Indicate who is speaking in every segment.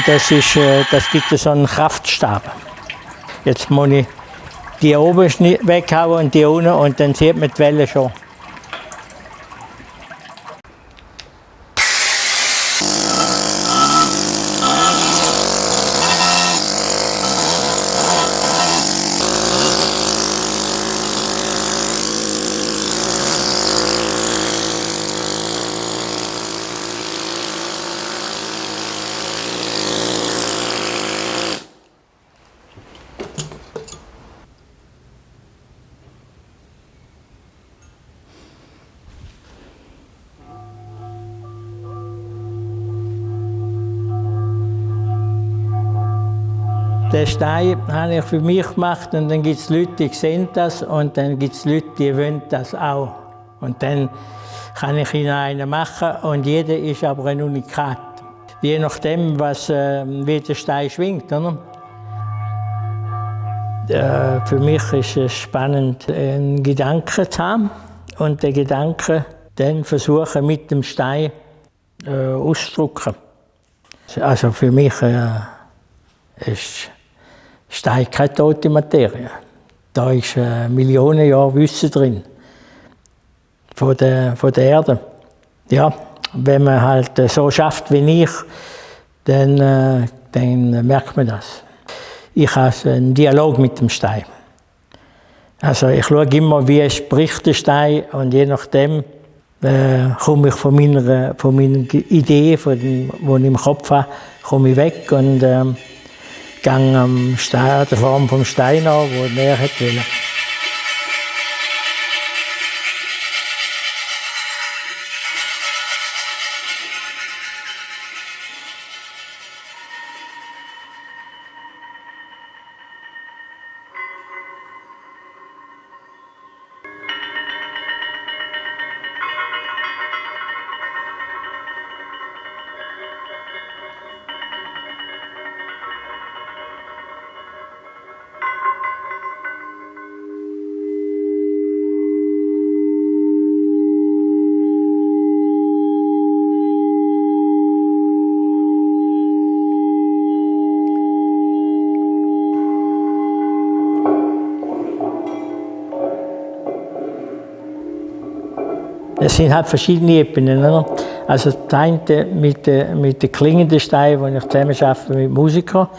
Speaker 1: Das gibt so einen Kraftstab. Jetzt muss ich die oben weghauen und die unten und dann sieht man die Welle schon. Den Stein habe ich für mich gemacht und dann gibt es Leute, die sehen das und dann gibt es Leute, die wollen das auch. Und dann kann ich ihnen einen machen und jeder ist aber ein Unikat. Je nachdem, wie der Stein schwingt. Oder? Für mich ist es spannend, einen Gedanken zu haben und den Gedanken dann versuchen mit dem Stein auszudrücken. Also für mich ist Stein keine tote Materie. Da ist Millionen Jahre Wissen drin. Von der Erde. Ja, wenn man halt so schafft wie ich, dann merkt man das. Ich habe einen Dialog mit dem Stein. Also ich schaue immer, wie spricht der Stein und je nachdem komme ich von meiner Idee, die ich im Kopf habe, komme ich weg und gehe der Form vom Stein an, den er wollte. Es sind halt verschiedene Ebenen. Oder? Also das eine mit den klingenden Steinen, wo ich zusammen arbeite mit Musikern.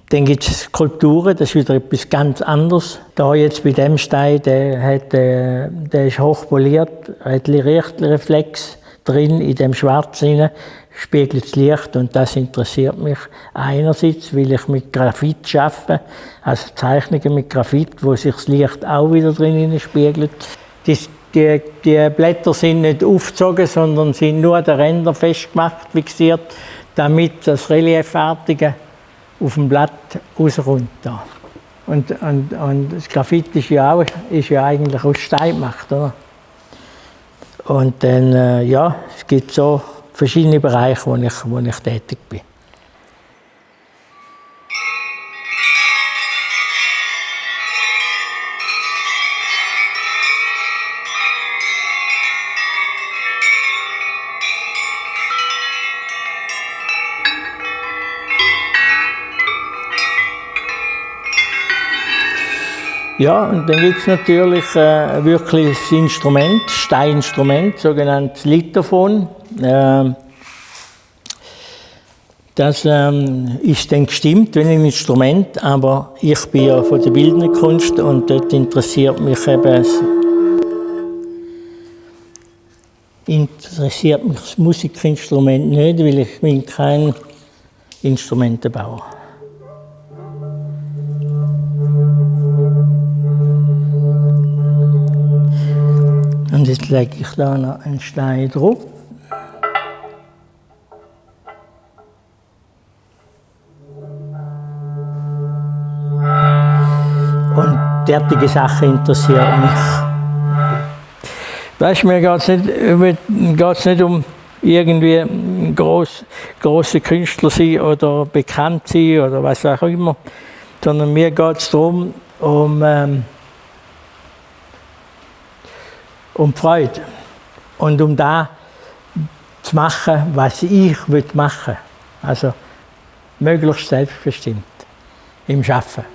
Speaker 1: Dann gibt es Skulpturen, das ist wieder etwas ganz anderes. Da jetzt bei dem Stein, der ist hochpoliert, hat Lichtreflex drin, in dem Schwarz drin, spiegelt das Licht und das interessiert mich einerseits, weil ich mit Graphit arbeite, also Zeichnungen mit Graphit, wo sich das Licht auch wieder drin spiegelt. Die Blätter sind nicht aufgezogen, sondern sind nur an den Rändern festgemacht, fixiert, damit das Reliefartige auf dem Blatt rauskommt. Und das Graphit ist ja eigentlich aus Stein gemacht. Oder? Und dann, es gibt so verschiedene Bereiche, wo ich tätig bin. Ja, und dann gibt es natürlich wirklich das Instrument, Steininstrument, sogenanntes Lithophoon. Das ist dann gestimmt wie ein Instrument, aber ich bin ja von der bildenden Kunst und dort interessiert mich das Musikinstrument nicht, weil ich bin kein Instrumentenbauer. Und jetzt lege ich da noch einen Stein drauf. Und derartige Sachen interessieren mich. Weißt, mir geht's nicht um irgendwie grosse Künstler sein oder bekannt sein oder was auch immer, sondern mir geht es darum, um Freude und um das zu machen, was ich machen will. Also möglichst selbstbestimmt im Arbeiten.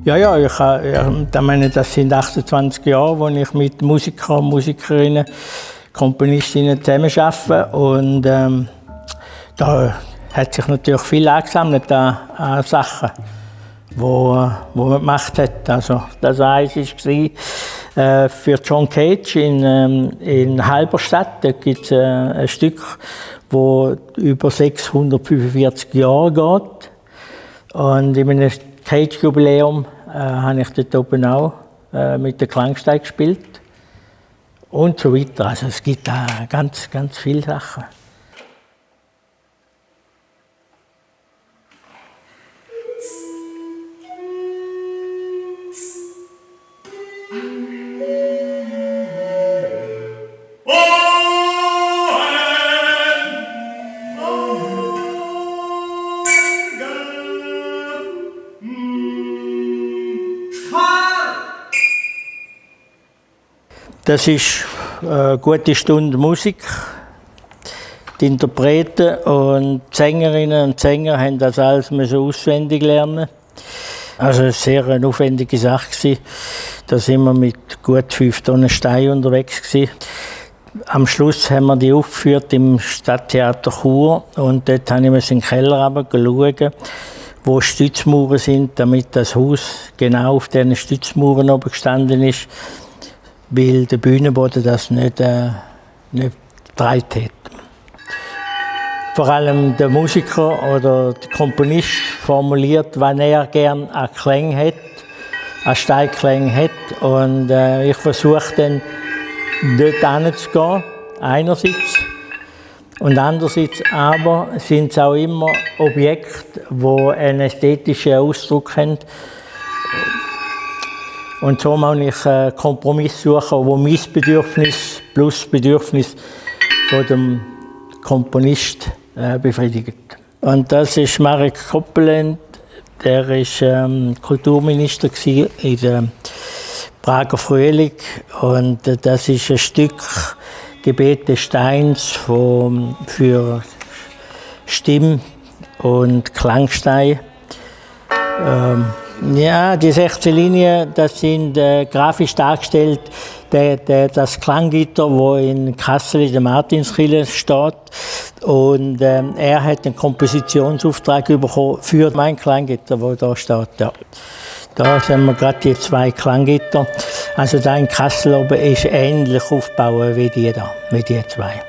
Speaker 1: Ja, ich meine, das sind 28 Jahre, wo ich mit Musikern, Musikerinnen, Komponistinnen zusammenarbeite. Und da hat sich natürlich viel angesammelt an Sachen, wo man gemacht hat. Also, das eins war für John Cage in Halberstadt. Da gibt es ein Stück, das über 645 Jahre geht. Und in einem Cage-Jubiläum habe ich dort oben auch mit der Klangstein gespielt und so weiter. Also es gibt da ganz, ganz viele Sachen. Das ist eine gute Stunde Musik. Die Interpreten und die Sängerinnen und Sänger haben das alles auswendig lernen. Also eine sehr aufwendige Sache. Da sind wir mit gut 5 Tonnen Stein unterwegs gewesen. Am Schluss haben wir die aufgeführt im Stadttheater Chur und dort habe ich in den Keller runter, wo Stützmauern sind, damit das Haus genau auf diesen Stützmauern oben gestanden ist, weil der Bühnenboden das nicht getragen hat. Vor allem der Musiker oder der Komponist formuliert, was er gerne an Klängen hat, an Steinklängen hat. Und ich versuche dann, dort hinzugehen, einerseits. Und andererseits aber sind es auch immer Objekte, die einen ästhetischen Ausdruck haben. Und so muss ich einen Kompromiss suchen, wo mein Bedürfnis plus das Bedürfnis von dem Komponist befriedigt. Und das ist Marek Koppelend, der war Kulturminister in der Prager Frühling. Und das ist ein Stück Gebet des Steins für Stimm- und Klangstein. Ja, die 16 Linien, das sind grafisch dargestellt, das Klanggitter, das in Kassel in der Martinskirche steht. Und er hat einen Kompositionsauftrag bekommen für mein Klanggitter, das da steht. Ja. Da sind wir gerade die 2 Klanggitter. Also da in Kassel oben ist ähnlich aufgebaut wie die da, wie die 2.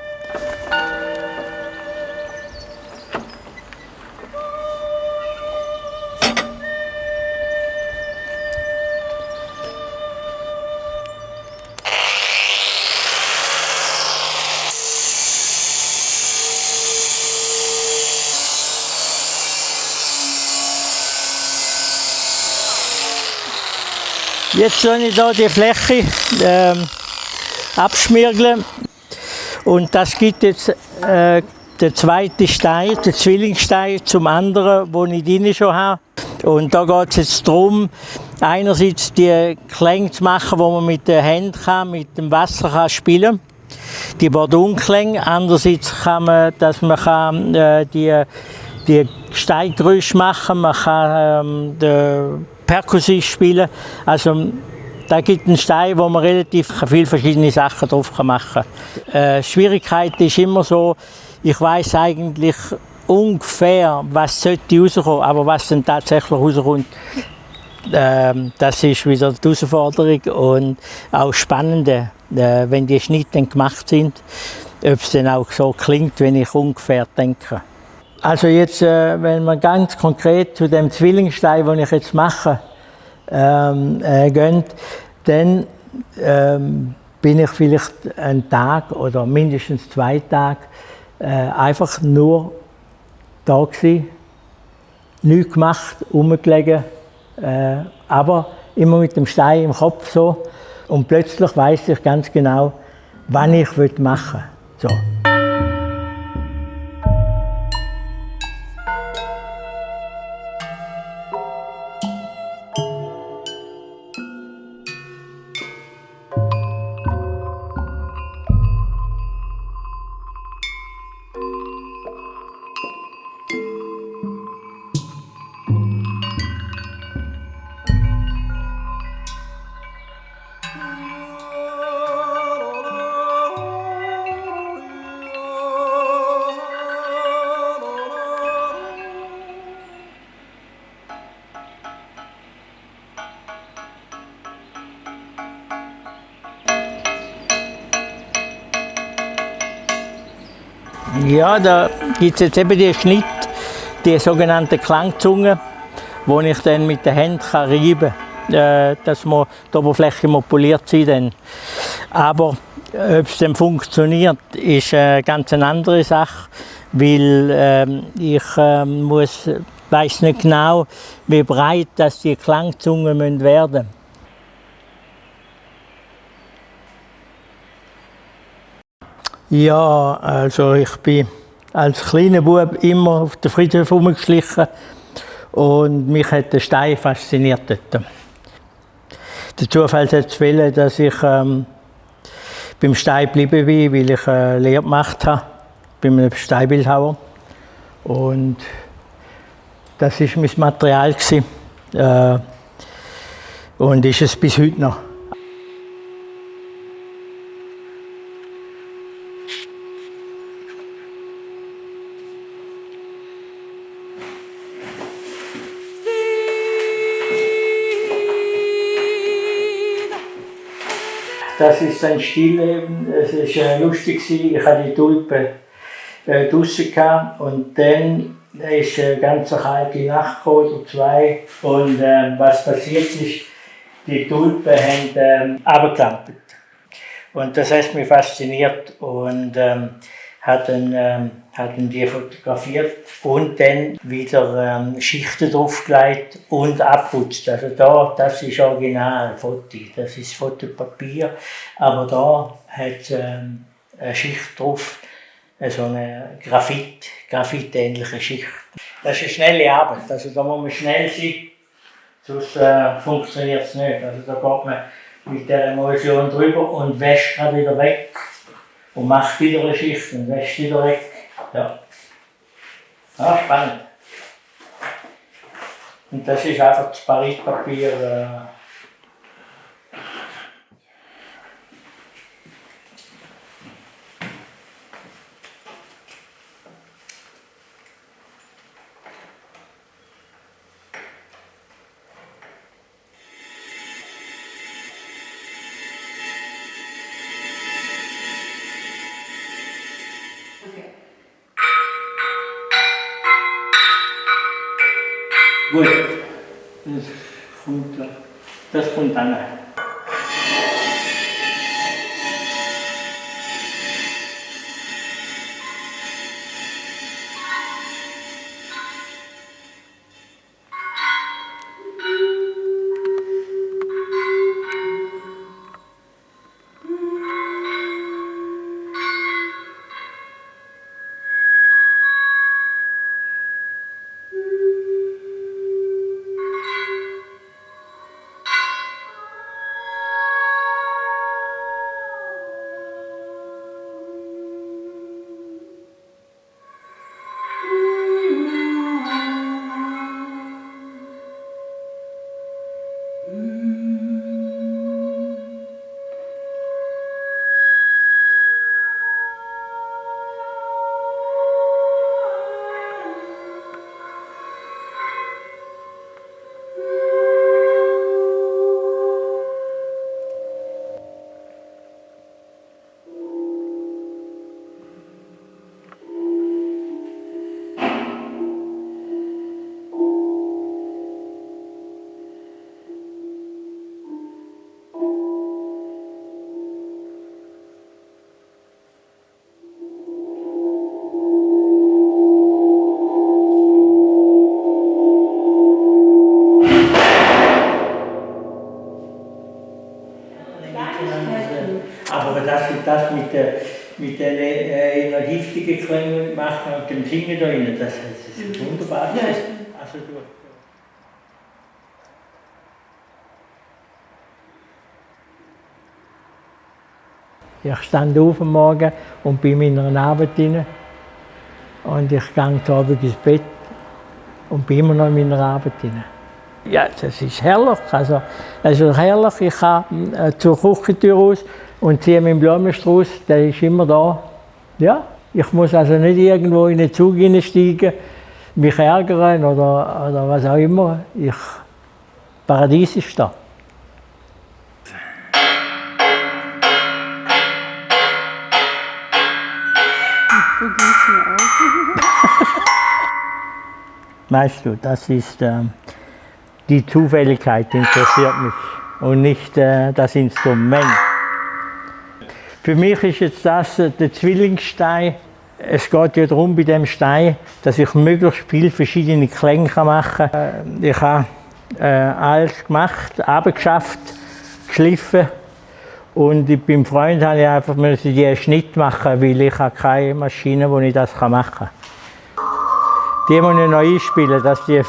Speaker 1: Jetzt soll ich hier die Fläche abschmirgeln und das gibt jetzt den zweiten Stein, den Zwillingsstein zum anderen, den ich drin schon habe. Und da geht es jetzt darum, einerseits die Klänge zu machen, die man mit den Händen kann, mit dem Wasser kann spielen. die Bordunklänge. Andererseits kann man, dass man kann, die Steingeräusche machen, man kann den Perkussion spielen. Also, da gibt es einen Stein, wo man relativ viele verschiedene Sachen drauf machen kann. Schwierigkeit ist immer so, ich weiß eigentlich ungefähr, was sollte rauskommen, aber was dann tatsächlich rauskommt, das ist wieder die Herausforderung und auch Spannende, wenn die Schnitte dann gemacht sind, ob es dann auch so klingt, wenn ich ungefähr denke. Also jetzt, wenn man ganz konkret zu dem Zwillingsstein, den ich jetzt mache, gehen, dann bin ich vielleicht einen Tag oder mindestens 2 Tage einfach nur da gewesen, nichts gemacht, rumgelegen, aber immer mit dem Stein im Kopf so. Und plötzlich weiss ich ganz genau, was ich machen will. So. Ja, da gibt es jetzt eben die Schnitt, die sogenannten Klangzungen, die ich dann mit den Händen reiben kann, dass die Oberfläche poliert sein. Aber ob es dann funktioniert, ist eine ganz andere Sache, weil ich weiss nicht genau, wie breit dass die Klangzungen werden müssen. Ja, also ich bin als kleiner Bub immer auf den Friedhof herumgeschlichen und mich hat der Stein fasziniert dort. Der Zufall hat es wollen, dass ich beim Stein geblieben bin, weil ich eine Lehre gemacht habe, bei einem Steinbildhauer. Und das war mein Material und ist es bis heute noch. Das ist ein Stillleben, es war lustig, ich hatte die Tulpe draussen und dann ist eine ganz kalte Nacht oder 2 und was passiert ist, die Tulpen haben runtergeklampert. Und das hat mich fasziniert und hat dann die fotografiert und dann wieder Schichten draufgelegt und abputzt. Also das ist original Foto, das ist Fotopapier, aber da hat es eine Schicht drauf, so eine Graphit-ähnliche Schicht. Das ist eine schnelle Arbeit, also da muss man schnell sein, sonst funktioniert es nicht. Also da geht man mit der Emulsion drüber und wäscht dann wieder weg und macht wieder eine Schicht und wäscht wieder weg. Ja, spannend. Und das ist einfach das Paritpapier. Gut, das kommt dann. Aber dass sie das mit den eher giftigen Klängen machen und dem Singen da rein, das ist wunderbar. Ja. Also, ich stand auf am Morgen und bin in meiner Arbeit rein. Und ich gehe zu Abend ins Bett und bin immer noch in meiner Arbeit rein. Ja, das ist herrlich. Also herrlich. Ich gehe zur Küchentür raus und ziehe meinen Blumenstrauß, der ist immer da. Ja, ich muss also nicht irgendwo in den Zug hineinsteigen, mich ärgern oder was auch immer. Paradies ist da.
Speaker 2: So ging es mir auch.
Speaker 1: Weißt du, das ist die Zufälligkeit interessiert mich und nicht das Instrument. Für mich ist jetzt das der Zwillingsstein. Es geht ja darum bei dem Stein, dass ich möglichst viele verschiedene Klänge machen kann. Ich habe alles gemacht, abgeschafft, geschliffen. Und beim Freund habe ich einfach die Schnitt machen, weil ich habe keine Maschine, wo ich das machen kann. Die muss ich noch einspielen, dass die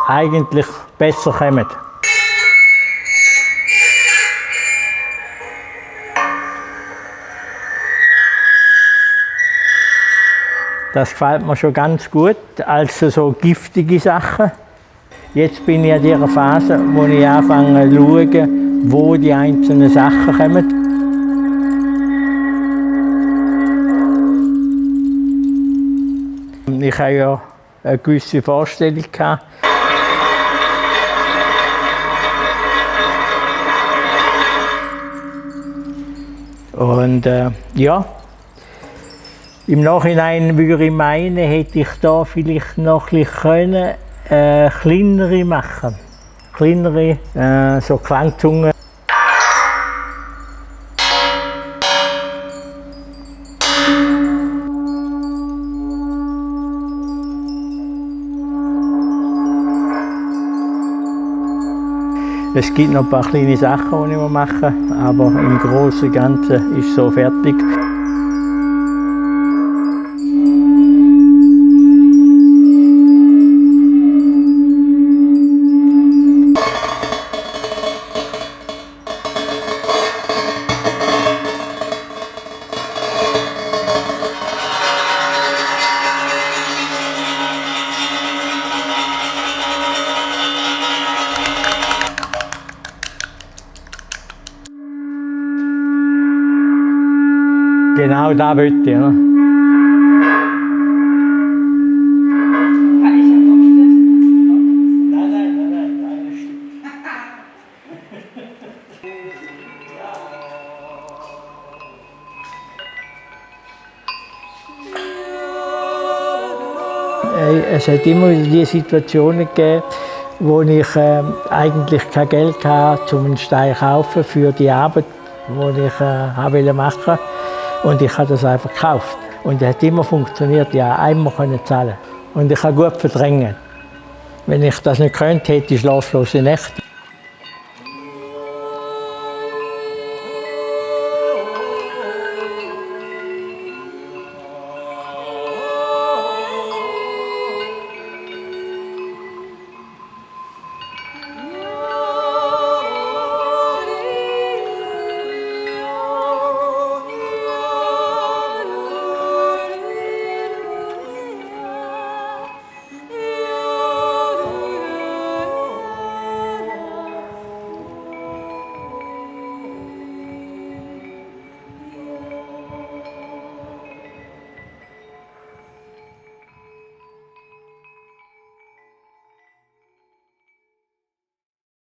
Speaker 1: eigentlich besser kommen. Das gefällt mir schon ganz gut, also so giftige Sachen. Jetzt bin ich in dieser Phase, wo ich anfange zu schauen, wo die einzelnen Sachen kommen. Ich hatte ja eine gewisse Vorstellung. Und ja, im Nachhinein würde ich meinen, hätte ich da vielleicht noch ein bisschen kleinere machen. Kleinere, so Klangzungen. Es gibt noch ein paar kleine Sachen, die ich mache, aber im Großen und Ganzen ist es so fertig. Genau da wollte ich. Ne? Es hat immer wieder die Situationen gegeben, wo ich eigentlich kein Geld hatte, um einen Stein zu kaufen für die Arbeit, die ich machen wollte. Und ich habe das einfach gekauft. Und es hat immer funktioniert, ja, einmal zahlen. Und ich kann gut verdrängen. Wenn ich das nicht könnte, hätte ich schlaflose Nächte.